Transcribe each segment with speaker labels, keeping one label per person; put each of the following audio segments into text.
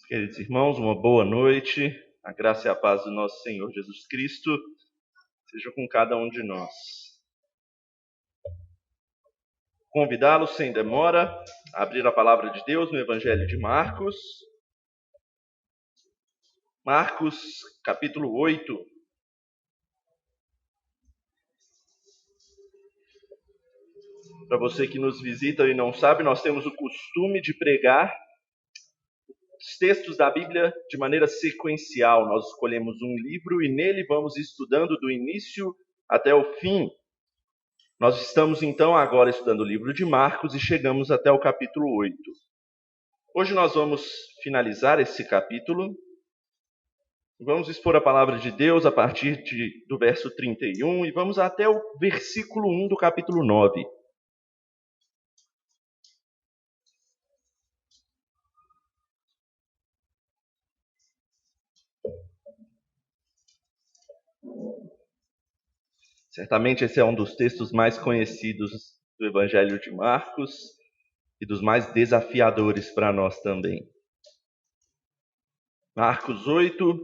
Speaker 1: Queridos irmãos, uma boa noite. A graça e a paz do nosso Senhor Jesus Cristo seja com cada um de nós. Convidá-los sem demora a abrir a palavra de Deus no Evangelho de Marcos. Marcos, capítulo 8. Para você que nos visita e não sabe, nós temos o costume de pregar os textos da Bíblia de maneira sequencial. Nós escolhemos um livro e nele vamos estudando do início até o fim. Nós estamos então agora estudando o livro de Marcos e chegamos até o capítulo 8. Hoje nós vamos finalizar esse capítulo. Vamos expor a palavra de Deus a partir do verso 31 e vamos até o versículo 1 do capítulo 9. Certamente esse é um dos textos mais conhecidos do Evangelho de Marcos e dos mais desafiadores para nós também. Marcos 8,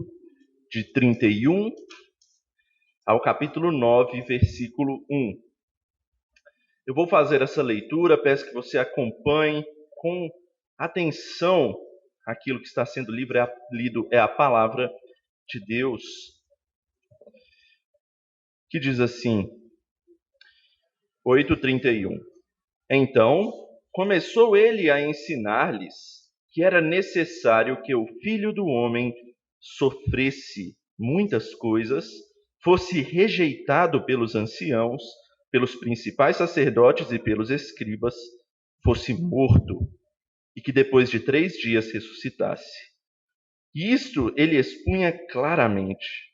Speaker 1: de 31 ao capítulo 9, versículo 1. Eu vou fazer essa leitura, peço que você acompanhe com atenção aquilo que está sendo lido, é a palavra de Deus, que diz assim, 8:31. Então, começou ele a ensinar-lhes que era necessário que o Filho do Homem sofresse muitas coisas, fosse rejeitado pelos anciãos, pelos principais sacerdotes e pelos escribas, fosse morto, e que depois de 3 dias ressuscitasse. E isto ele expunha claramente.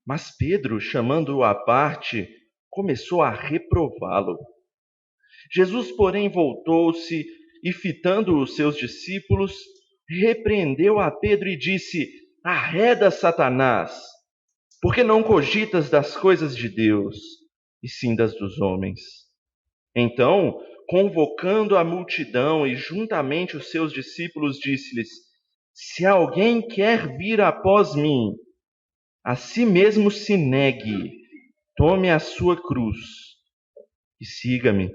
Speaker 1: Mas Pedro, chamando-o à parte, começou a reprová-lo. Jesus, porém, voltou-se e, fitando os seus discípulos, repreendeu a Pedro e disse: Arreda, Satanás, porque não cogitas das coisas de Deus, e sim das dos homens. Então, convocando a multidão e juntamente os seus discípulos, disse-lhes: Se alguém quer vir após mim, a si mesmo se negue, tome a sua cruz e siga-me.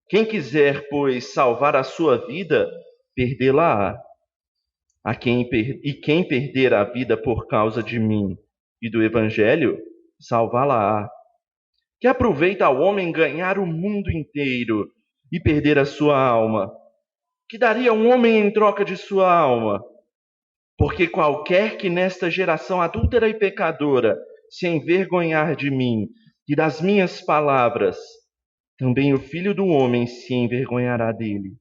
Speaker 1: Quem quiser, pois, salvar a sua vida, perdê-la-á. Quem perder a vida por causa de mim e do Evangelho, salvá-la-á. Que aproveita ao homem ganhar o mundo inteiro e perder a sua alma? Que daria um homem em troca de sua alma? Porque qualquer que nesta geração adúltera e pecadora se envergonhar de mim e das minhas palavras, também o Filho do Homem se envergonhará dele,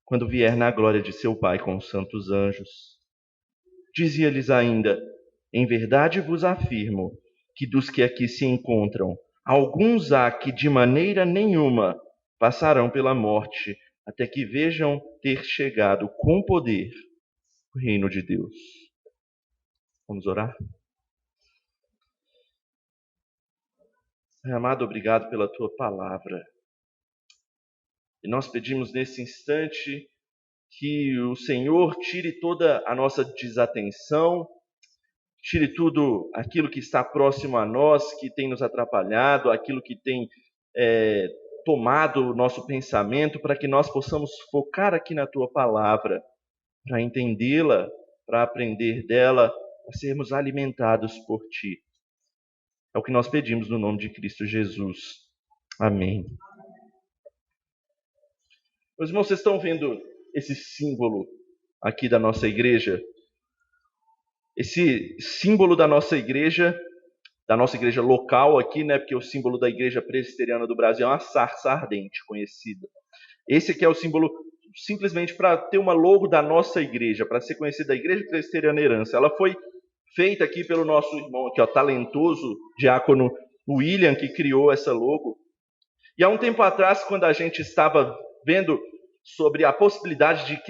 Speaker 1: quando vier na glória de seu Pai com os santos anjos. Dizia-lhes ainda: Em verdade vos afirmo que dos que aqui se encontram, alguns há que de maneira nenhuma passarão pela morte, até que vejam ter chegado com poder o reino de Deus. Vamos orar? Pai amado, obrigado pela tua palavra. E nós pedimos nesse instante que o Senhor tire toda a nossa desatenção, tire tudo aquilo que está próximo a nós, que tem nos atrapalhado, aquilo que tem tomado o nosso pensamento, para que nós possamos focar aqui na tua palavra, para entendê-la, para aprender dela, para sermos alimentados por ti. É o que nós pedimos no nome de Cristo Jesus. Amém. Meus irmãos, vocês estão vendo esse símbolo aqui da nossa igreja? Esse símbolo da nossa igreja local aqui, né? Porque o símbolo da Igreja Presbiteriana do Brasil é uma sarça ardente conhecida. Esse aqui é o símbolo simplesmente para ter uma logo da nossa igreja, para ser conhecida a Igreja Presbiteriana Herança. Ela foi feita aqui pelo nosso irmão aqui, talentoso diácono William, que criou essa logo. E há um tempo atrás, quando a gente estava vendo sobre a possibilidade de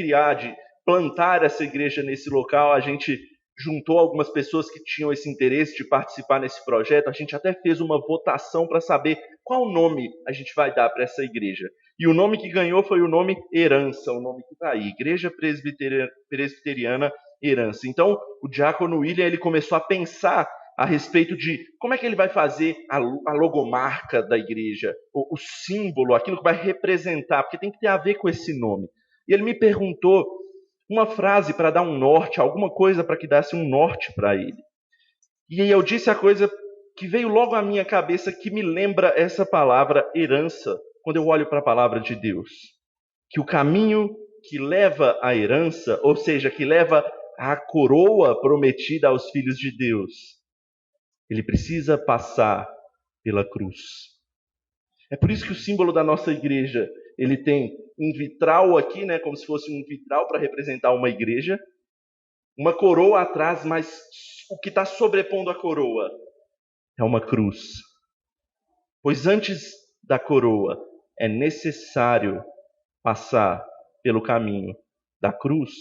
Speaker 1: plantar essa igreja nesse local, a gente juntou algumas pessoas que tinham esse interesse de participar nesse projeto. A gente até fez uma votação para saber qual nome a gente vai dar para essa igreja. E o nome que ganhou foi o nome Herança, o nome que está aí, Igreja Presbiteriana Herança. Então, o diácono William ele começou a pensar a respeito de como é que ele vai fazer a logomarca da igreja, o símbolo, aquilo que vai representar, porque tem que ter a ver com esse nome. E ele me perguntou uma frase para dar um norte, alguma coisa para que desse um norte para ele. E aí eu disse a coisa que veio logo à minha cabeça, que me lembra essa palavra herança, quando eu olho para a palavra de Deus. Que o caminho que leva à herança, ou seja, que leva à coroa prometida aos filhos de Deus, ele precisa passar pela cruz. É por isso que o símbolo da nossa igreja, ele tem um vitral aqui, né, como se fosse um vitral para representar uma igreja, uma coroa atrás, mas o que está sobrepondo a coroa é uma cruz. Pois antes da coroa é necessário passar pelo caminho da cruz.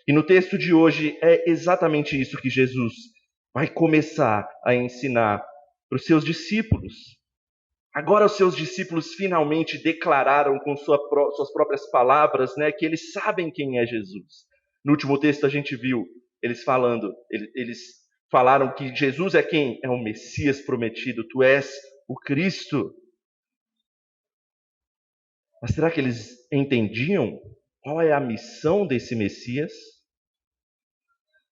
Speaker 1: E no texto de hoje é exatamente isso que Jesus vai começar a ensinar para os seus discípulos. Agora os seus discípulos finalmente declararam com suas próprias palavras, né, que eles sabem quem é Jesus. No último texto a gente viu eles falaram que Jesus é quem? É o Messias prometido, tu és o Cristo. Mas será que eles entendiam qual é a missão desse Messias?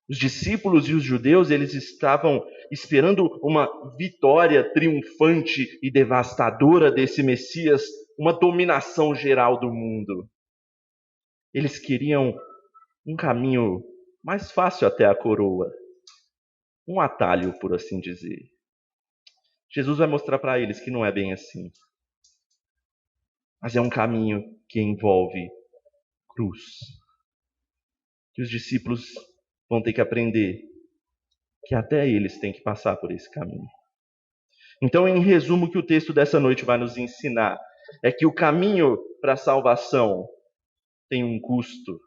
Speaker 1: Os discípulos e os judeus, eles estavam esperando uma vitória triunfante e devastadora desse Messias, uma dominação geral do mundo. Eles queriam um caminho mais fácil até a coroa, um atalho, por assim dizer. Jesus vai mostrar para eles que não é bem assim. Mas é um caminho que envolve cruz. Que os discípulos vão ter que aprender que até eles têm que passar por esse caminho. Então, em resumo, o que o texto dessa noite vai nos ensinar é que o caminho para a salvação tem um custo,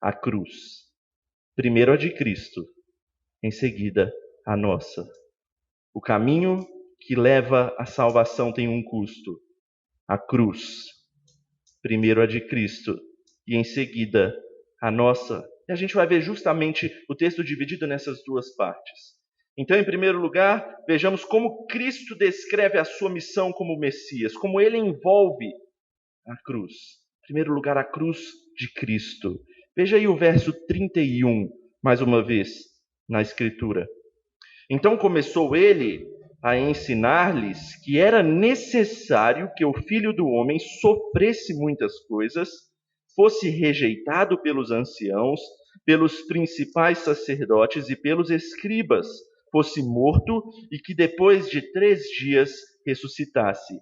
Speaker 1: a cruz. Primeiro a de Cristo, em seguida a nossa. O caminho que leva à salvação tem um custo, a cruz. Primeiro a de Cristo e em seguida a nossa. E a gente vai ver justamente o texto dividido nessas duas partes. Então, em primeiro lugar, vejamos como Cristo descreve a sua missão como Messias, como ele envolve a cruz. Em primeiro lugar, a cruz de Cristo. Veja aí o verso 31, mais uma vez, na Escritura. Então começou ele a ensinar-lhes que era necessário que o Filho do Homem sofresse muitas coisas, fosse rejeitado pelos anciãos, pelos principais sacerdotes e pelos escribas, fosse morto e que depois de 3 dias ressuscitasse.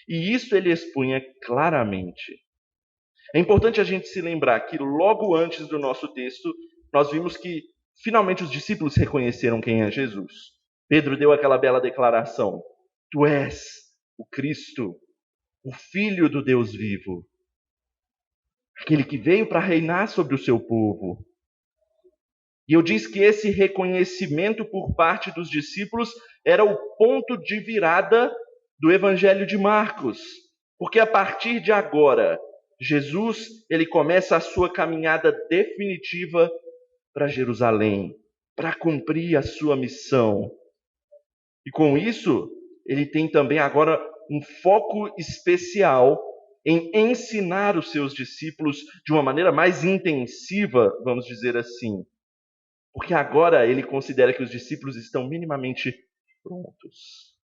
Speaker 1: E isso ele expunha claramente. É importante a gente se lembrar que logo antes do nosso texto, nós vimos que finalmente os discípulos reconheceram quem é Jesus. Pedro deu aquela bela declaração: tu és o Cristo, o Filho do Deus vivo, aquele que veio para reinar sobre o seu povo. E eu disse que esse reconhecimento por parte dos discípulos era o ponto de virada do Evangelho de Marcos. Porque a partir de agora, Jesus ele começa a sua caminhada definitiva para Jerusalém, para cumprir a sua missão. E com isso, ele tem também agora um foco especial em ensinar os seus discípulos de uma maneira mais intensiva, vamos dizer assim. Porque agora ele considera que os discípulos estão minimamente prontos.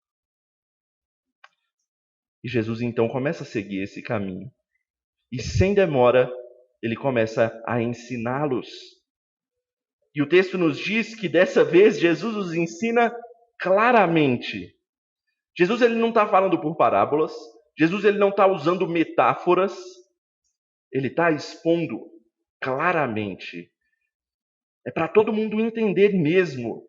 Speaker 1: E Jesus então começa a seguir esse caminho. E sem demora, ele começa a ensiná-los. E o texto nos diz que dessa vez Jesus os ensina claramente. Jesus ele não está falando por parábolas. Jesus ele não está usando metáforas. Ele está expondo claramente. É para todo mundo entender mesmo.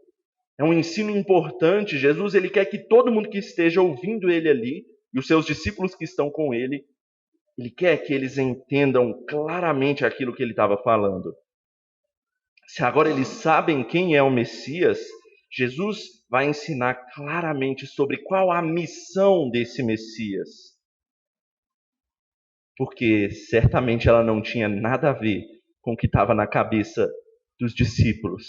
Speaker 1: É um ensino importante. Jesus ele quer que todo mundo que esteja ouvindo ele ali, e os seus discípulos que estão com ele, ele quer que eles entendam claramente aquilo que ele estava falando. Se agora eles sabem quem é o Messias, Jesus vai ensinar claramente sobre qual a missão desse Messias. porque certamente ela não tinha nada a ver com o que estava na cabeça dos discípulos,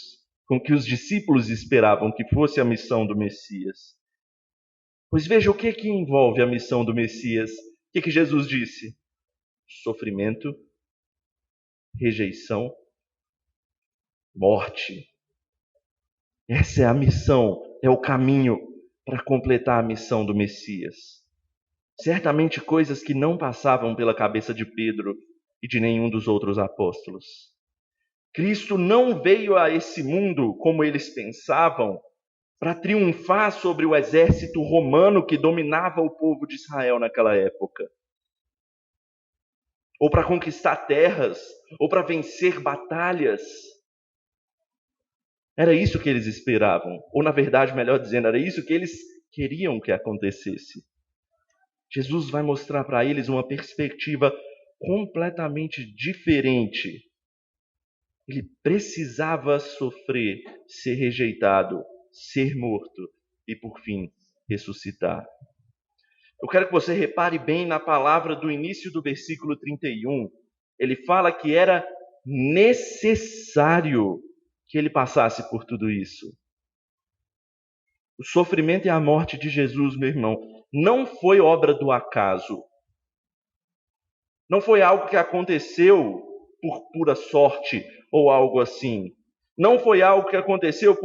Speaker 1: com o que os discípulos esperavam que fosse a missão do Messias. Pois veja o que envolve a missão do Messias. O que Jesus disse? Sofrimento, rejeição, morte. Essa é a missão, é o caminho para completar a missão do Messias. Certamente coisas que não passavam pela cabeça de Pedro e de nenhum dos outros apóstolos. Cristo não veio a esse mundo, como eles pensavam, para triunfar sobre o exército romano que dominava o povo de Israel naquela época. Ou para conquistar terras, ou para vencer batalhas. Era isso que eles esperavam. Ou, na verdade, melhor dizendo, era isso que eles queriam que acontecesse. Jesus vai mostrar para eles uma perspectiva completamente diferente. Ele precisava sofrer, ser rejeitado, ser morto e, por fim, ressuscitar. Eu quero que você repare bem na palavra do início do versículo 31. Ele fala que era necessário que ele passasse por tudo isso. O sofrimento e a morte de Jesus, meu irmão, não foi obra do acaso. Não foi algo que aconteceu por pura sorte ou algo assim. Não foi algo que aconteceu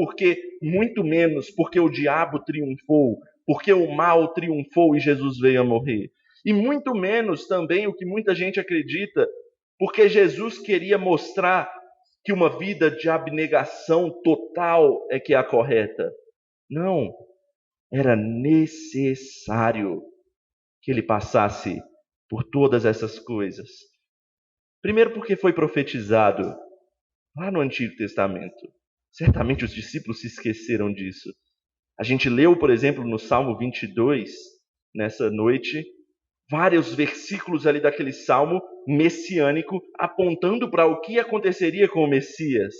Speaker 1: muito menos porque o diabo triunfou, porque o mal triunfou e Jesus veio a morrer. E muito menos também o que muita gente acredita, porque Jesus queria mostrar que uma vida de abnegação total é que é a correta. Não, era necessário que ele passasse por todas essas coisas. Primeiro porque foi profetizado lá no Antigo Testamento. Certamente os discípulos se esqueceram disso. A gente leu, por exemplo, no Salmo 22, nessa noite, vários versículos ali daquele salmo messiânico apontando para o que aconteceria com o Messias.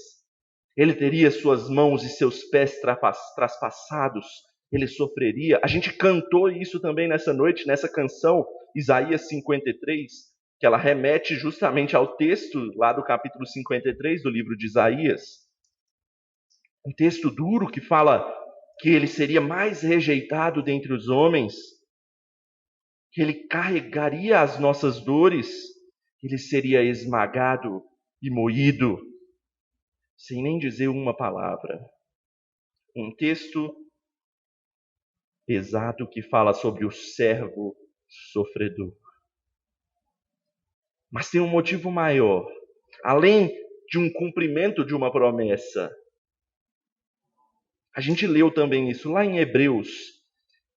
Speaker 1: Ele teria suas mãos e seus pés traspassados, ele sofreria. A gente cantou isso também nessa noite, nessa canção, Isaías 53, que ela remete justamente ao texto lá do capítulo 53 do livro de Isaías. Um texto duro que fala que ele seria mais rejeitado dentre os homens, que ele carregaria as nossas dores, ele seria esmagado e moído, sem nem dizer uma palavra. Um texto pesado que fala sobre o servo sofredor. Mas tem um motivo maior. Além de um cumprimento de uma promessa, a gente leu também isso lá em Hebreus.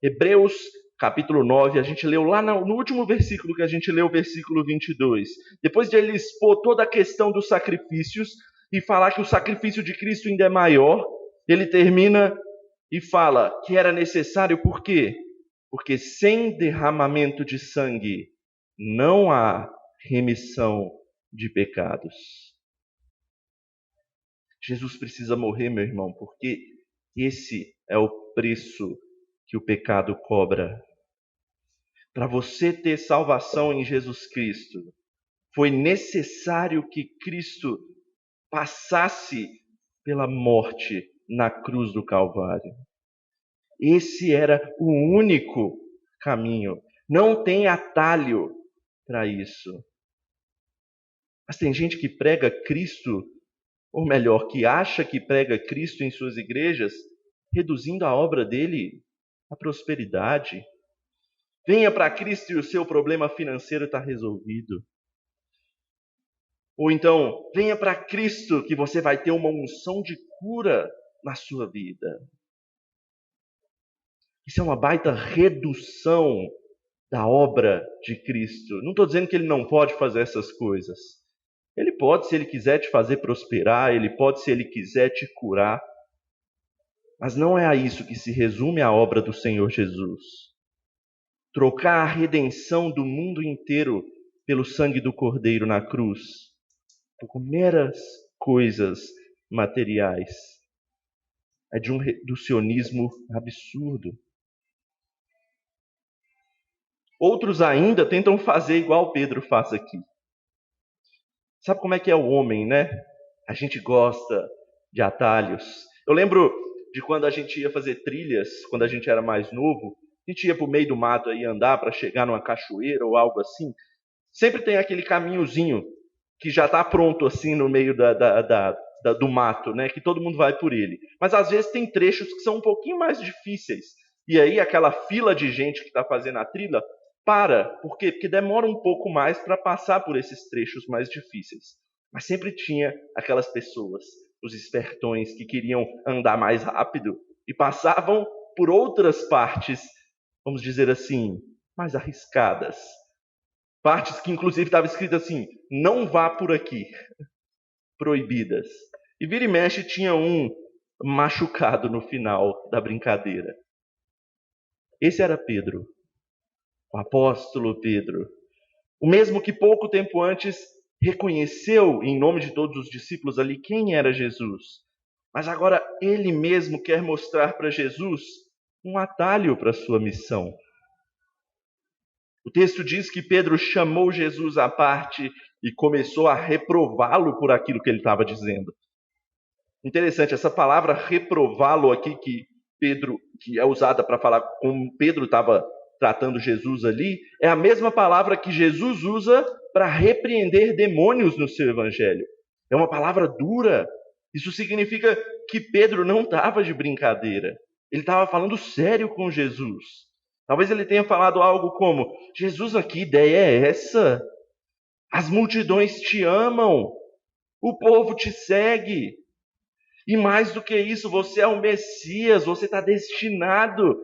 Speaker 1: Hebreus, capítulo 9, a gente leu lá no último versículo que a gente leu, o versículo 22. Depois de ele expor toda a questão dos sacrifícios e falar que o sacrifício de Cristo ainda é maior, ele termina e fala que era necessário, por quê? Porque sem derramamento de sangue não há remissão de pecados. Jesus precisa morrer, meu irmão, porque esse é o preço que o pecado cobra. Para você ter salvação em Jesus Cristo, foi necessário que Cristo passasse pela morte na cruz do Calvário. Esse era o único caminho. Não tem atalho para isso. Mas tem gente que prega Cristo, ou melhor, que acha que prega Cristo em suas igrejas, reduzindo a obra dele à prosperidade. Venha para Cristo e o seu problema financeiro está resolvido. Ou então, venha para Cristo que você vai ter uma unção de cura na sua vida. Isso é uma baita redução da obra de Cristo. Não estou dizendo que ele não pode fazer essas coisas. Ele pode, se ele quiser te fazer prosperar, ele pode, se ele quiser te curar. Mas não é a isso que se resume a obra do Senhor Jesus. Trocar a redenção do mundo inteiro pelo sangue do Cordeiro na cruz, por meras coisas materiais, é de um reducionismo absurdo. Outros ainda tentam fazer igual Pedro faz aqui. Sabe como é que é o homem, né? A gente gosta de atalhos. Eu lembro de quando a gente ia fazer trilhas, quando a gente era mais novo, a gente ia para o meio do mato aí andar para chegar numa cachoeira ou algo assim. Sempre tem aquele caminhozinho que já está pronto assim no meio do mato, né? Que todo mundo vai por ele. Mas às vezes tem trechos que são um pouquinho mais difíceis. E aí aquela fila de gente que está fazendo a trilha para. Por quê? Porque demora um pouco mais para passar por esses trechos mais difíceis. Mas sempre tinha aquelas pessoas, os espertões, que queriam andar mais rápido e passavam por outras partes, vamos dizer assim, mais arriscadas. Partes que inclusive estava escrito assim, não vá por aqui, proibidas. E vira e mexe tinha um machucado no final da brincadeira. Esse era Pedro, o apóstolo Pedro. O mesmo que pouco tempo antes reconheceu em nome de todos os discípulos ali quem era Jesus. Mas agora ele mesmo quer mostrar para Jesus um atalho para a sua missão. O texto diz que Pedro chamou Jesus à parte e começou a reprová-lo por aquilo que ele estava dizendo. Interessante, essa palavra reprová-lo aqui, que é usada para falar como Pedro estava tratando Jesus ali, é a mesma palavra que Jesus usa para repreender demônios no seu evangelho. É uma palavra dura. Isso significa que Pedro não estava de brincadeira. Ele estava falando sério com Jesus. Talvez ele tenha falado algo como: Jesus, que ideia é essa? As multidões te amam, o povo te segue. E mais do que isso, você é o Messias, você está destinado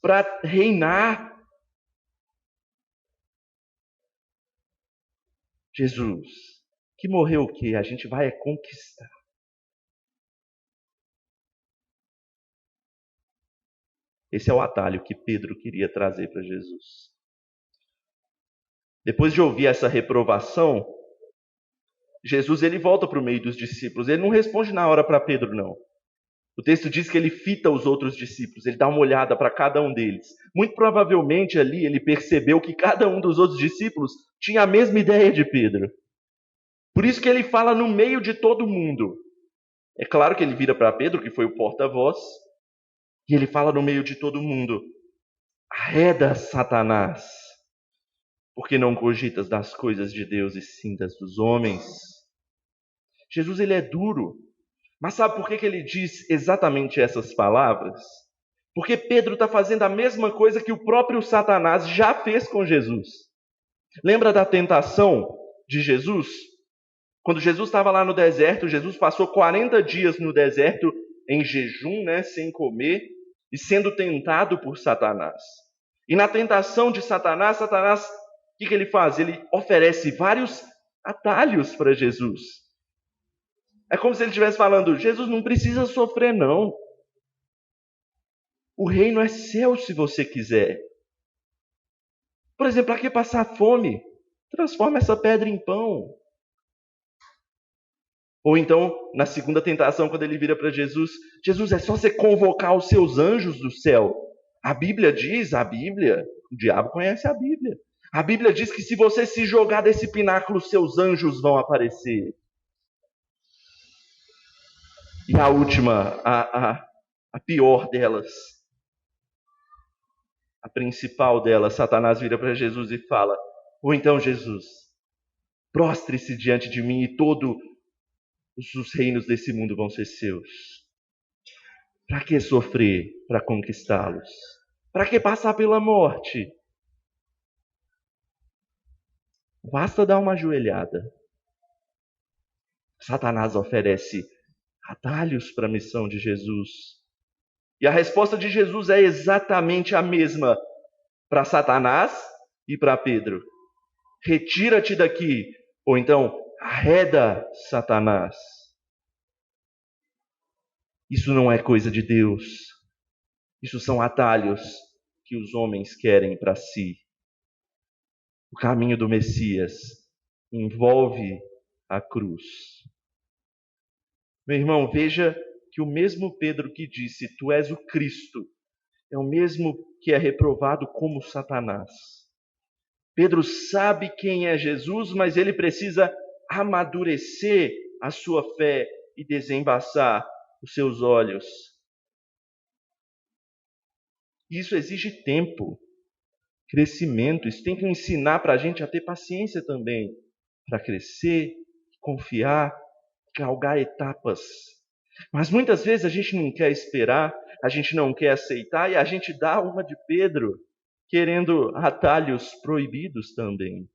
Speaker 1: para reinar. Jesus, que morreu o quê? A gente vai conquistar. Esse é o atalho que Pedro queria trazer para Jesus. Depois de ouvir essa reprovação, Jesus ele volta para o meio dos discípulos. Ele não responde na hora para Pedro, não. O texto diz que ele fita os outros discípulos, ele dá uma olhada para cada um deles. Muito provavelmente ali ele percebeu que cada um dos outros discípulos tinha a mesma ideia de Pedro. Por isso que ele fala no meio de todo mundo. É claro que ele vira para Pedro, que foi o porta-voz, e ele fala no meio de todo mundo: arreda, Satanás, porque não cogitas das coisas de Deus e sim das dos homens. Jesus ele é duro, mas sabe por que ele diz exatamente essas palavras? Porque Pedro está fazendo a mesma coisa que o próprio Satanás já fez com Jesus. Lembra da tentação de Jesus? Quando Jesus estava lá no deserto, Jesus passou 40 dias no deserto em jejum, né, sem comer, e sendo tentado por Satanás. E na tentação de Satanás, o que ele faz? Ele oferece vários atalhos para Jesus. É como se ele estivesse falando: Jesus não precisa sofrer, não. O reino é seu se você quiser. Por exemplo, para que passar fome? Transforma essa pedra em pão. Ou então, na segunda tentação, quando ele vira para Jesus: Jesus, é só você convocar os seus anjos do céu. A Bíblia diz, o diabo conhece a Bíblia. A Bíblia diz que se você se jogar desse pináculo, seus anjos vão aparecer. E a última, a pior delas, a principal delas, Satanás vira para Jesus e fala: ou então, Jesus, prostre-se diante de mim e todos os reinos desse mundo vão ser seus. Para que sofrer para conquistá-los? Para que passar pela morte? Basta dar uma ajoelhada. Satanás oferece atalhos para a missão de Jesus. E a resposta de Jesus é exatamente a mesma para Satanás e para Pedro: retira-te daqui, ou então arreda, Satanás. Isso não é coisa de Deus. Isso são atalhos que os homens querem para si. O caminho do Messias envolve a cruz. Meu irmão, veja que o mesmo Pedro que disse: tu és o Cristo, é o mesmo que é reprovado como Satanás. Pedro sabe quem é Jesus, mas ele precisa amadurecer a sua fé e desembaçar os seus olhos. Isso exige tempo, crescimento. Isso tem que ensinar para a gente a ter paciência também, para crescer, confiar, galgar etapas. Mas muitas vezes a gente não quer esperar, a gente não quer aceitar e a gente dá uma de Pedro, querendo atalhos proibidos também.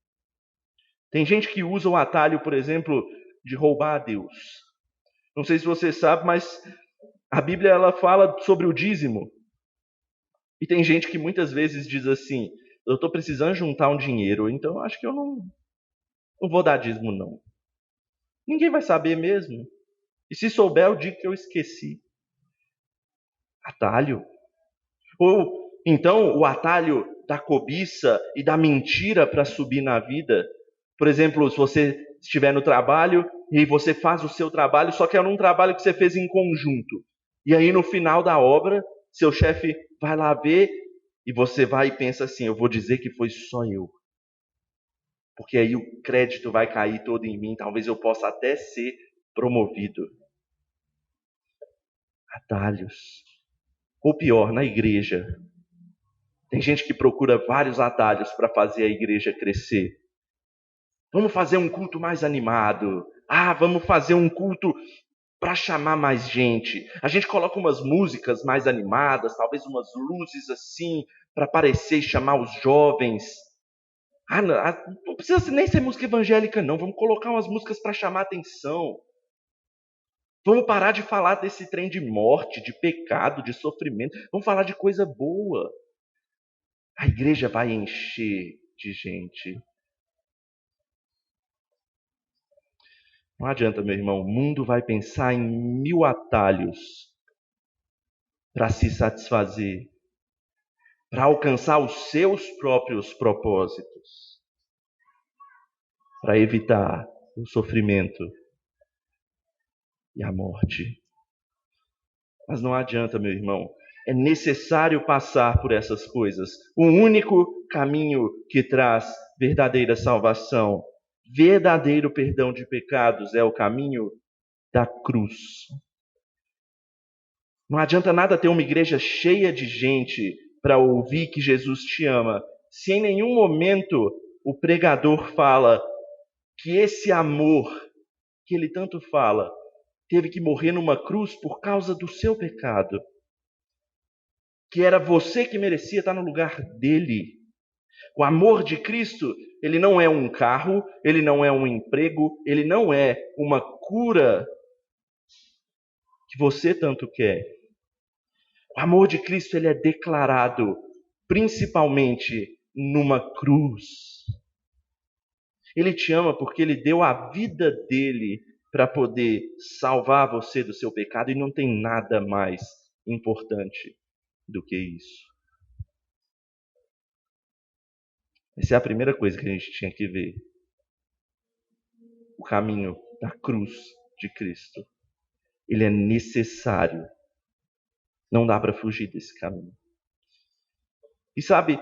Speaker 1: Tem gente que usa o atalho, por exemplo, de roubar a Deus. Não sei se você sabe, mas a Bíblia ela fala sobre o dízimo. E tem gente que muitas vezes diz assim, eu estou precisando juntar um dinheiro, então acho que eu não vou dar dízimo não. Ninguém vai saber mesmo. E se souber, eu digo que eu esqueci. Atalho. Ou então o atalho da cobiça e da mentira para subir na vida. Por exemplo, se você estiver no trabalho e você faz o seu trabalho, só que é um trabalho que você fez em conjunto. E aí no final da obra, seu chefe vai lá ver e você vai e pensa assim, eu vou dizer que foi só eu. Porque aí o crédito vai cair todo em mim, talvez eu possa até ser promovido. Atalhos. Ou pior, na igreja. Tem gente que procura vários atalhos para fazer a igreja crescer. Vamos fazer um culto mais animado. Vamos fazer um culto para chamar mais gente. A gente coloca umas músicas mais animadas, talvez umas luzes assim, para aparecer e chamar os jovens. Não precisa nem ser música evangélica, não. Vamos colocar umas músicas para chamar atenção. Vamos parar de falar desse trem de morte, de pecado, de sofrimento. Vamos falar de coisa boa. A igreja vai encher de gente. Não adianta, meu irmão. O mundo vai pensar em 1000 atalhos para se satisfazer, para alcançar os seus próprios propósitos, para evitar o sofrimento e a morte. Mas não adianta, meu irmão. É necessário passar por essas coisas. O único caminho que traz verdadeira salvação, verdadeiro perdão de pecados, é o caminho da cruz. Não adianta nada ter uma igreja cheia de gente para ouvir que Jesus te ama, se em nenhum momento o pregador fala que esse amor que ele tanto fala teve que morrer numa cruz por causa do seu pecado. Que era você que merecia estar no lugar dele. O amor de Cristo, ele não é um carro, ele não é um emprego, ele não é uma cura que você tanto quer. O amor de Cristo, ele é declarado principalmente numa cruz. Ele te ama porque ele deu a vida dele para poder salvar você do seu pecado e não tem nada mais importante do que isso. Essa é a primeira coisa que a gente tinha que ver. O caminho da cruz de Cristo. Ele é necessário. Não dá para fugir desse caminho. E sabe,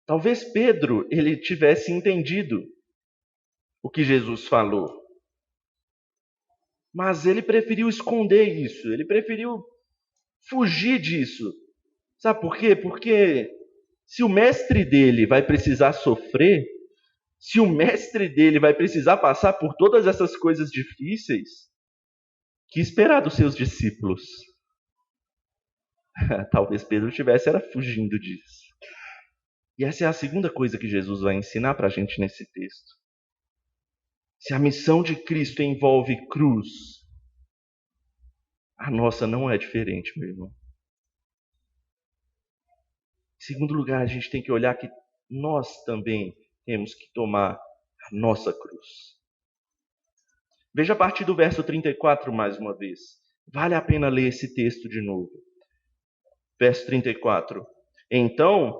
Speaker 1: talvez Pedro ele tivesse entendido o que Jesus falou. Mas ele preferiu esconder isso. Ele preferiu fugir disso. Sabe por quê? Porque se o mestre dele vai precisar sofrer, se o mestre dele vai precisar passar por todas essas coisas difíceis, que esperar dos seus discípulos? Talvez Pedro estivesse fugindo disso. E essa é a segunda coisa que Jesus vai ensinar para a gente nesse texto. Se a missão de Cristo envolve cruz, a nossa não é diferente, meu irmão. Em segundo lugar, a gente tem que olhar que nós também temos que tomar a nossa cruz. Veja a partir do verso 34 mais uma vez. Vale a pena ler esse texto de novo. Verso 34. Então,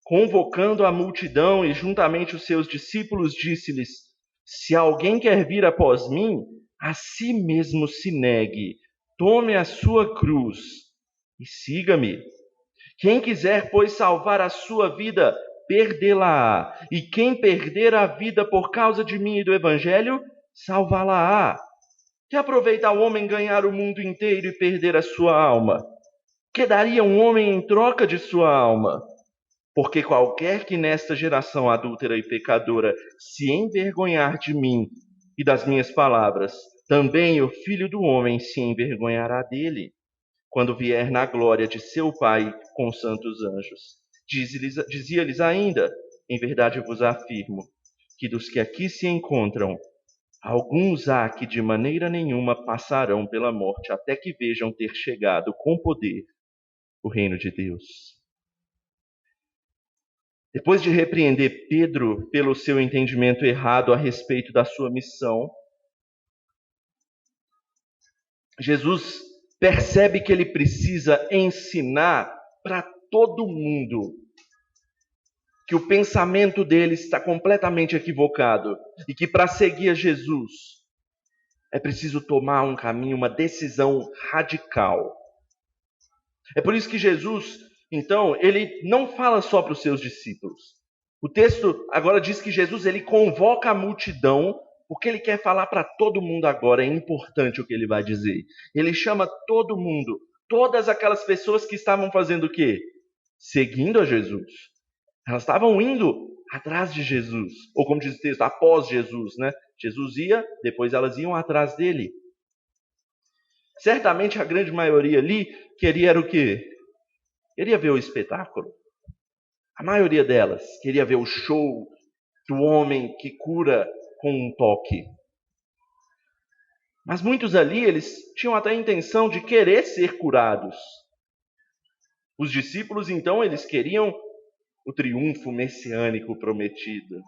Speaker 1: convocando a multidão e juntamente os seus discípulos, disse-lhes: se alguém quer vir após mim, a si mesmo se negue, tome a sua cruz e siga-me. Quem quiser, pois, salvar a sua vida, perdê-la-á. E quem perder a vida por causa de mim e do Evangelho, salvá-la-á. Que aproveita o homem ganhar o mundo inteiro e perder a sua alma? Que daria um homem em troca de sua alma? Porque qualquer que nesta geração adúltera e pecadora se envergonhar de mim e das minhas palavras, também o Filho do Homem se envergonhará dele, quando vier na glória de seu Pai com os santos anjos. Dizia-lhes ainda, em verdade vos afirmo, que dos que aqui se encontram, alguns há que de maneira nenhuma passarão pela morte, até que vejam ter chegado com poder o reino de Deus. Depois de repreender Pedro pelo seu entendimento errado a respeito da sua missão, Jesus percebe que ele precisa ensinar para todo mundo que o pensamento dele está completamente equivocado e que para seguir a Jesus é preciso tomar um caminho, uma decisão radical. É por isso que Jesus, então, ele não fala só para os seus discípulos. O texto agora diz que Jesus ele convoca a multidão porque ele quer falar para todo mundo agora. É importante o que ele vai dizer. Ele chama todo mundo, todas aquelas pessoas que estavam fazendo o quê? Seguindo a Jesus. Elas estavam indo atrás de Jesus, ou como diz o texto, após Jesus, né? Jesus ia, depois elas iam atrás dele. Certamente a grande maioria ali queria era o quê? Queria ver o espetáculo. A maioria delas queria ver o show do homem que cura com um toque. Mas muitos ali, eles tinham até a intenção de querer ser curados. Os discípulos, então, eles queriam o triunfo messiânico prometido.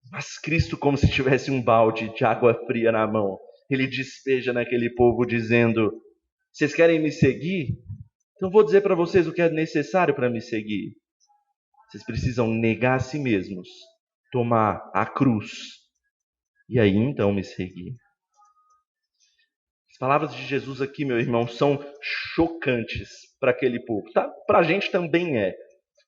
Speaker 1: Mas Cristo, como se tivesse um balde de água fria na mão, ele despeja naquele povo dizendo: vocês querem me seguir? Então vou dizer para vocês o que é necessário para me seguir. Vocês precisam negar a si mesmos, tomar a cruz, e aí então me seguir. As palavras de Jesus aqui, meu irmão, são chocantes para aquele povo. Tá? Para a gente também é,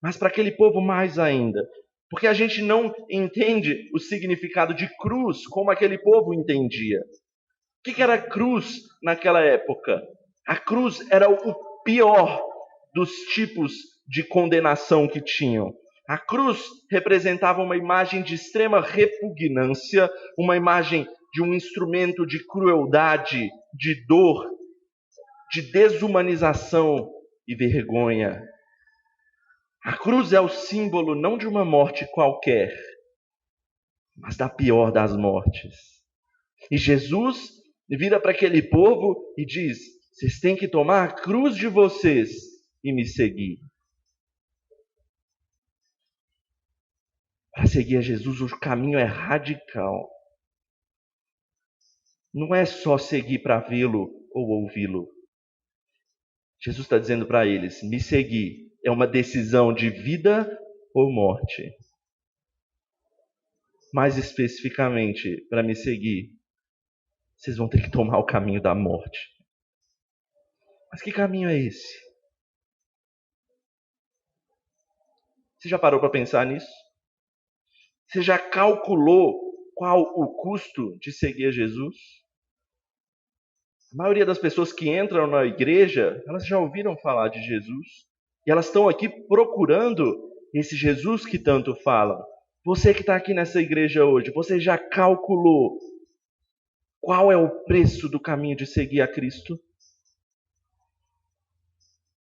Speaker 1: mas para aquele povo mais ainda. Porque a gente não entende o significado de cruz como aquele povo entendia. O que era cruz naquela época? A cruz era o pior dos tipos de condenação que tinham. A cruz representava uma imagem de extrema repugnância, uma imagem de um instrumento de crueldade, de dor, de desumanização e vergonha. A cruz é o símbolo não de uma morte qualquer, mas da pior das mortes. E Jesus vira para aquele povo e diz: vocês têm que tomar a cruz de vocês e me seguir. Para seguir a Jesus, o caminho é radical. Não é só seguir para vê-lo ou ouvi-lo. Jesus está dizendo para eles: me seguir é uma decisão de vida ou morte. Mais especificamente, para me seguir, vocês vão ter que tomar o caminho da morte. Mas que caminho é esse? Você já parou para pensar nisso? Você já calculou qual o custo de seguir a Jesus? A maioria das pessoas que entram na igreja, elas já ouviram falar de Jesus. E elas estão aqui procurando esse Jesus que tanto falam. Você que está aqui nessa igreja hoje, você já calculou qual é o preço do caminho de seguir a Cristo?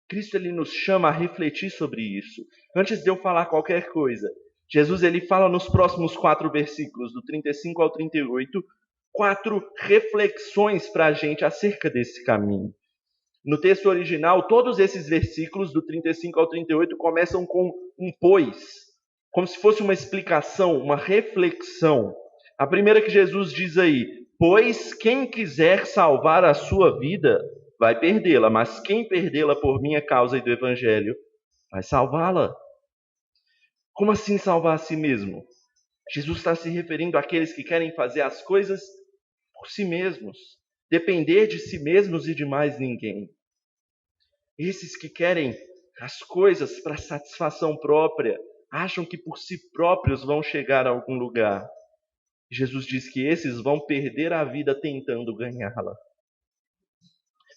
Speaker 1: Cristo ele nos chama a refletir sobre isso. Antes de eu falar qualquer coisa, Jesus ele fala nos próximos 4 versículos, do 35 ao 38, 4 reflexões para a gente acerca desse caminho. No texto original, todos esses versículos, do 35 ao 38, começam com um pois, como se fosse uma explicação, uma reflexão. A primeira que Jesus diz aí: pois quem quiser salvar a sua vida, vai perdê-la, mas quem perdê-la por minha causa e do Evangelho, vai salvá-la. Como assim salvar a si mesmo? Jesus está se referindo àqueles que querem fazer as coisas por si mesmos, depender de si mesmos e de mais ninguém. Esses que querem as coisas para satisfação própria, acham que por si próprios vão chegar a algum lugar. Jesus diz que esses vão perder a vida tentando ganhá-la.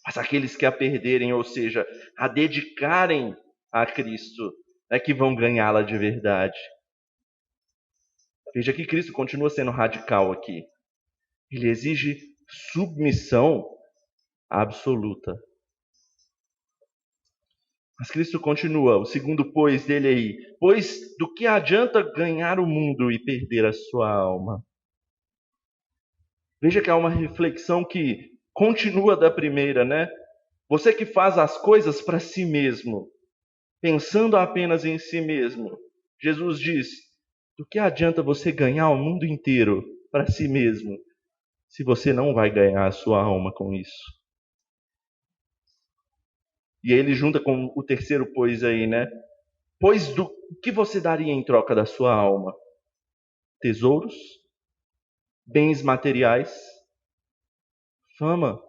Speaker 1: Mas aqueles que a perderem, ou seja, a dedicarem a Cristo, é que vão ganhá-la de verdade. Veja que Cristo continua sendo radical aqui. Ele exige submissão absoluta. Mas Cristo continua, o segundo pois dele aí. Pois do que adianta ganhar o mundo e perder a sua alma? Veja que há uma reflexão que continua da primeira, né? Você que faz as coisas para si mesmo, pensando apenas em si mesmo. Jesus diz, do que adianta você ganhar o mundo inteiro para si mesmo, se você não vai ganhar a sua alma com isso? E aí ele junta com o terceiro pois aí, né? Pois do que você daria em troca da sua alma? Tesouros? Bens materiais? Fama?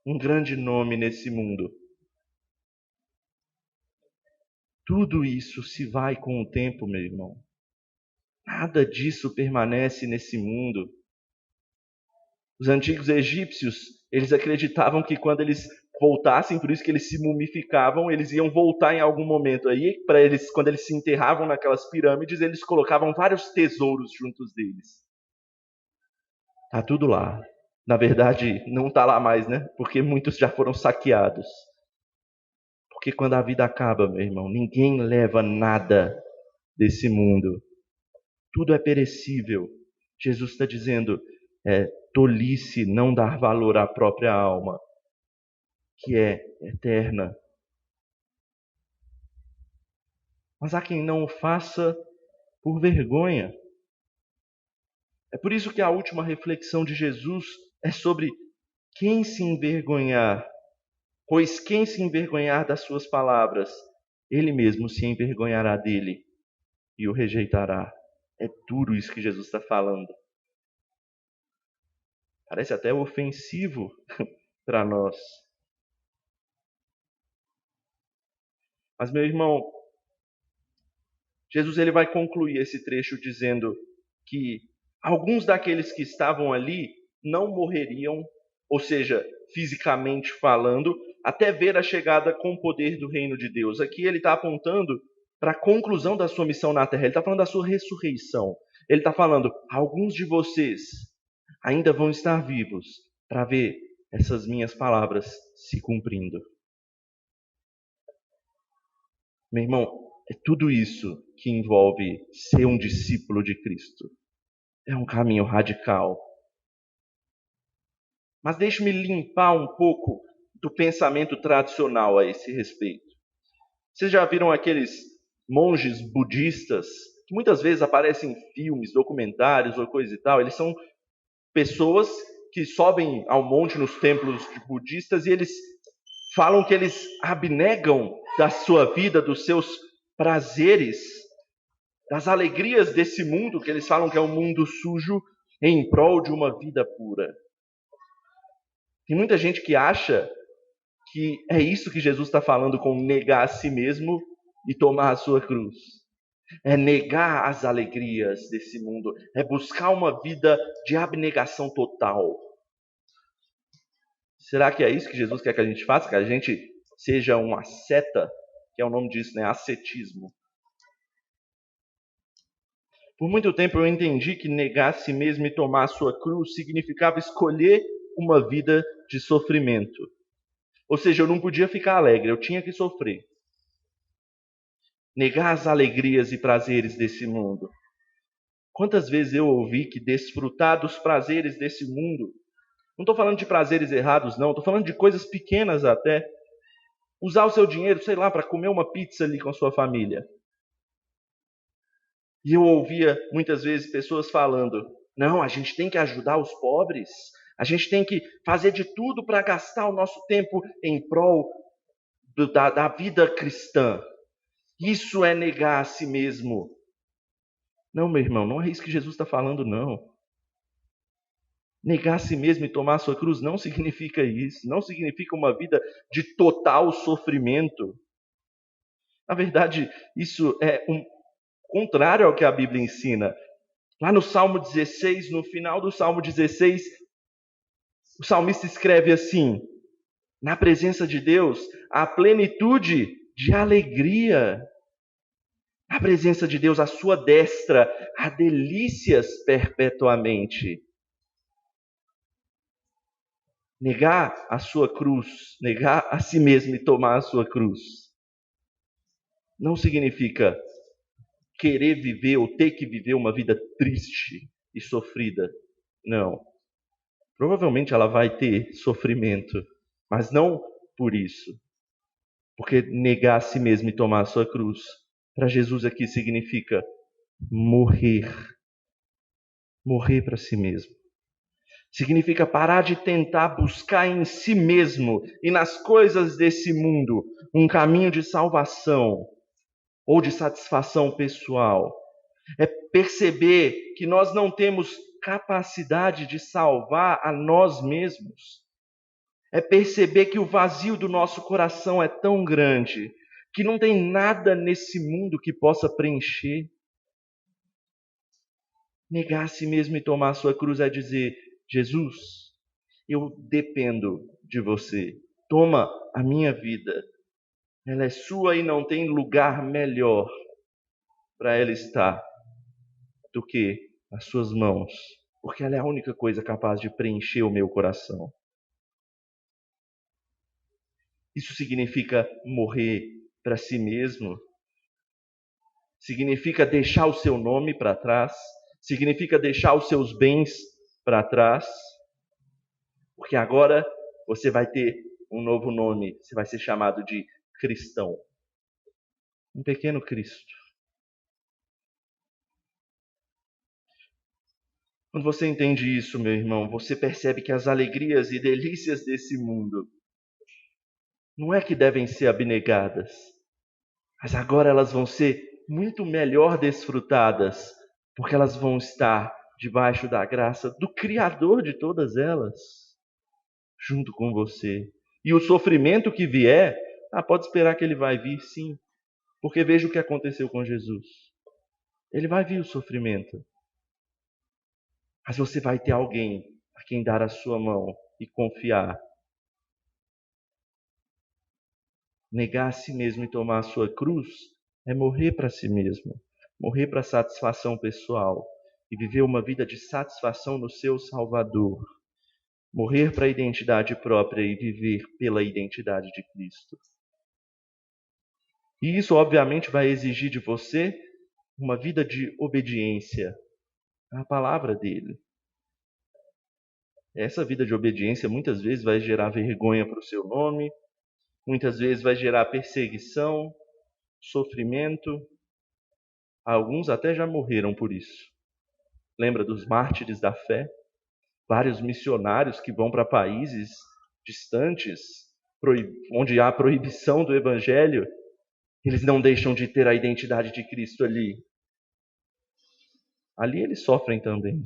Speaker 1: Um grande nome nesse mundo? Tudo isso se vai com o tempo, meu irmão. Nada disso permanece nesse mundo. Os antigos egípcios, eles acreditavam que quando eles voltassem, por isso que eles se mumificavam, eles iam voltar em algum momento. Aí, para eles, quando eles se enterravam naquelas pirâmides, eles colocavam vários tesouros juntos deles. Tá tudo lá. Na verdade, não está lá mais, né? Porque muitos já foram saqueados. Porque quando a vida acaba, meu irmão, ninguém leva nada desse mundo. Tudo é perecível. Jesus está dizendo, tolice não dar valor à própria alma, que é eterna. Mas há quem não o faça por vergonha. É por isso que a última reflexão de Jesus é sobre quem se envergonhar. Pois quem se envergonhar das suas palavras, ele mesmo se envergonhará dele e o rejeitará. É duro isso que Jesus está falando. Parece até ofensivo para nós. Mas, meu irmão, Jesus ele vai concluir esse trecho dizendo que alguns daqueles que estavam ali não morreriam, ou seja, fisicamente falando, até ver a chegada com o poder do reino de Deus. Aqui ele está apontando para a conclusão da sua missão na terra. Ele está falando da sua ressurreição. Ele está falando, alguns de vocês ainda vão estar vivos para ver essas minhas palavras se cumprindo. Meu irmão, é tudo isso que envolve ser um discípulo de Cristo. É um caminho radical. Mas deixe-me limpar um pouco do pensamento tradicional a esse respeito. Vocês já viram aqueles monges budistas que muitas vezes aparecem em filmes, documentários ou coisa e tal? Eles são pessoas que sobem ao monte nos templos budistas e eles falam que eles abnegam da sua vida, dos seus prazeres, das alegrias desse mundo, que eles falam que é um mundo sujo, em prol de uma vida pura. Tem muita gente que acha que é isso que Jesus está falando com negar a si mesmo e tomar a sua cruz. É negar as alegrias desse mundo, é buscar uma vida de abnegação total. Será que é isso que Jesus quer que a gente faça? Que a gente seja um asceta, que é o nome disso, né? Ascetismo. Por muito tempo eu entendi que negar a si mesmo e tomar a sua cruz significava escolher uma vida de sofrimento. Ou seja, eu não podia ficar alegre, eu tinha que sofrer. Negar as alegrias e prazeres desse mundo. Quantas vezes eu ouvi que desfrutar dos prazeres desse mundo, não estou falando de prazeres errados, não, estou falando de coisas pequenas até. Usar o seu dinheiro, sei lá, para comer uma pizza ali com a sua família. E eu ouvia muitas vezes pessoas falando, não, a gente tem que ajudar os pobres, a gente tem que fazer de tudo para gastar o nosso tempo em prol da vida cristã. Isso é negar a si mesmo. Não, meu irmão, não é isso que Jesus está falando, não. Negar a si mesmo e tomar a sua cruz não significa isso. Não significa uma vida de total sofrimento. Na verdade, isso é contrário ao que a Bíblia ensina. Lá no Salmo 16, no final do Salmo 16, o salmista escreve assim: na presença de Deus, há plenitude de alegria. Na presença de Deus, à sua destra, há delícias perpetuamente. Negar a sua cruz, negar a si mesmo e tomar a sua cruz, não significa querer viver ou ter que viver uma vida triste e sofrida. Não. Provavelmente ela vai ter sofrimento, mas não por isso. Porque negar a si mesmo e tomar a sua cruz, para Jesus aqui significa morrer. Morrer para si mesmo. Significa parar de tentar buscar em si mesmo e nas coisas desse mundo um caminho de salvação ou de satisfação pessoal. É perceber que nós não temos capacidade de salvar a nós mesmos. É perceber que o vazio do nosso coração é tão grande que não tem nada nesse mundo que possa preencher. Negar a si mesmo e tomar a sua cruz é dizer: Jesus, eu dependo de você. Toma a minha vida. Ela é sua e não tem lugar melhor para ela estar do que as suas mãos, porque ela é a única coisa capaz de preencher o meu coração. Isso significa morrer para si mesmo, significa deixar o seu nome para trás, significa deixar os seus bens para trás, porque agora você vai ter um novo nome, você vai ser chamado de cristão, um pequeno Cristo. Quando você entende isso, meu irmão, você percebe que as alegrias e delícias desse mundo não é que devem ser abnegadas, mas agora elas vão ser muito melhor desfrutadas, porque elas vão estar debaixo da graça do Criador de todas elas, junto com você. E o sofrimento que vier, pode esperar que ele vai vir, sim, porque veja o que aconteceu com Jesus. Ele vai vir o sofrimento, mas você vai ter alguém a quem dar a sua mão e confiar. Negar a si mesmo e tomar a sua cruz é morrer para si mesmo, morrer para a satisfação pessoal e viver uma vida de satisfação no seu Salvador. Morrer para a identidade própria e viver pela identidade de Cristo. E isso, obviamente, vai exigir de você uma vida de obediência à palavra dele. Essa vida de obediência muitas vezes vai gerar vergonha para o seu nome, muitas vezes vai gerar perseguição, sofrimento. Alguns até já morreram por isso. Lembra dos mártires da fé? Vários missionários que vão para países distantes, onde há proibição do evangelho, eles não deixam de ter a identidade de Cristo ali. Ali eles sofrem também.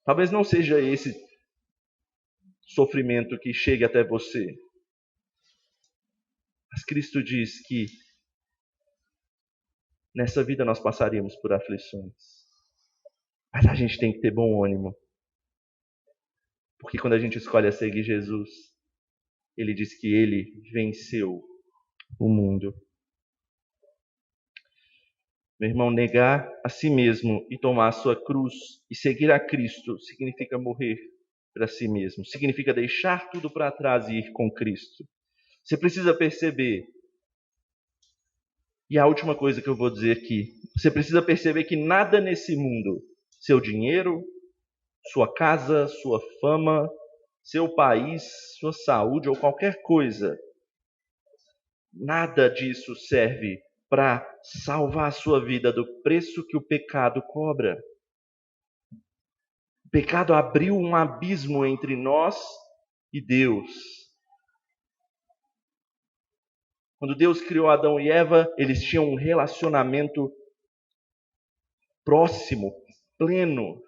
Speaker 1: Talvez não seja esse sofrimento que chegue até você. Mas Cristo diz que nessa vida nós passaríamos por aflições. Mas a gente tem que ter bom ânimo. Porque quando a gente escolhe a seguir Jesus, ele diz que ele venceu o mundo. Meu irmão, negar a si mesmo e tomar a sua cruz e seguir a Cristo significa morrer para si mesmo. Significa deixar tudo para trás e ir com Cristo. Você precisa perceber, e a última coisa que eu vou dizer aqui, você precisa perceber que nada nesse mundo, seu dinheiro, sua casa, sua fama, seu país, sua saúde ou qualquer coisa, nada disso serve para salvar a sua vida do preço que o pecado cobra. O pecado abriu um abismo entre nós e Deus. Quando Deus criou Adão e Eva, eles tinham um relacionamento próximo, pleno.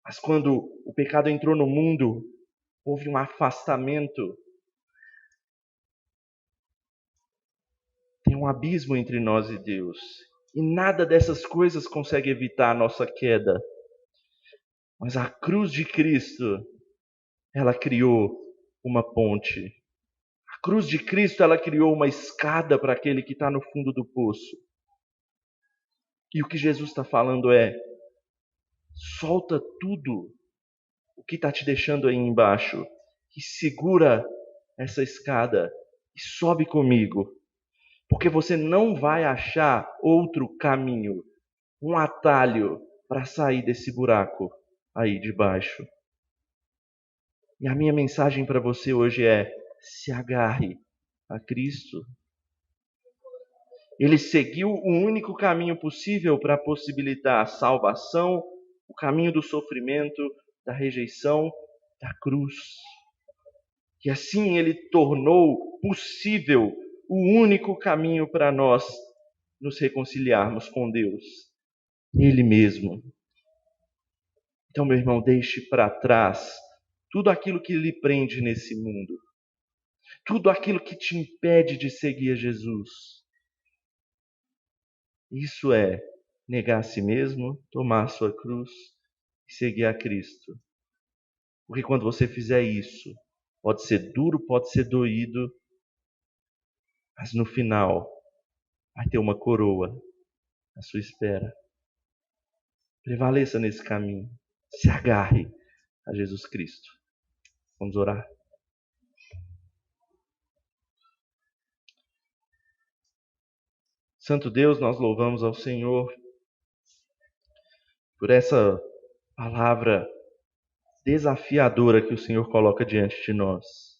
Speaker 1: Mas quando o pecado entrou no mundo, houve um afastamento. Tem um abismo entre nós e Deus. E nada dessas coisas consegue evitar a nossa queda. Mas a cruz de Cristo, ela criou uma ponte. A cruz de Cristo, ela criou uma escada para aquele que está no fundo do poço. E o que Jesus está falando é: solta tudo o que está te deixando aí embaixo e segura essa escada e sobe comigo. Porque você não vai achar outro caminho, um atalho para sair desse buraco aí de baixo. E a minha mensagem para você hoje é: se agarre a Cristo. Ele seguiu o único caminho possível para possibilitar a salvação, o caminho do sofrimento, da rejeição, da cruz. E assim ele tornou possível o único caminho para nós nos reconciliarmos com Deus, Ele mesmo. Então, meu irmão, deixe para trás tudo aquilo que lhe prende nesse mundo, tudo aquilo que te impede de seguir a Jesus. Isso é negar a si mesmo, tomar a sua cruz e seguir a Cristo. Porque quando você fizer isso, pode ser duro, pode ser doído, mas no final vai ter uma coroa à sua espera. Prevaleça nesse caminho. Se agarre a Jesus Cristo. Vamos orar. Santo Deus, nós louvamos ao Senhor por essa palavra desafiadora que o Senhor coloca diante de nós.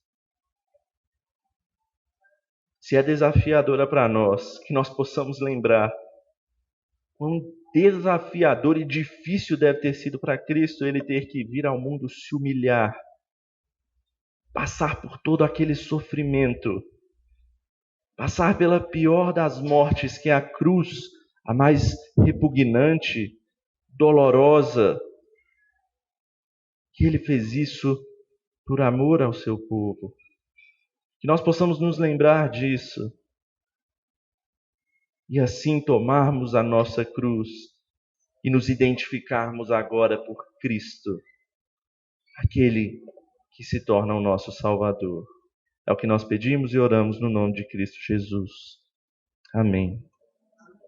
Speaker 1: Se é desafiadora para nós, que nós possamos lembrar quão desafiador e difícil deve ter sido para Cristo ele ter que vir ao mundo se humilhar, passar por todo aquele sofrimento, passar pela pior das mortes, que é a cruz, a mais repugnante, dolorosa. Que ele fez isso por amor ao seu povo. Que nós possamos nos lembrar disso e assim tomarmos a nossa cruz e nos identificarmos agora por Cristo, aquele que se torna o nosso Salvador. É o que nós pedimos e oramos no nome de Cristo Jesus. Amém.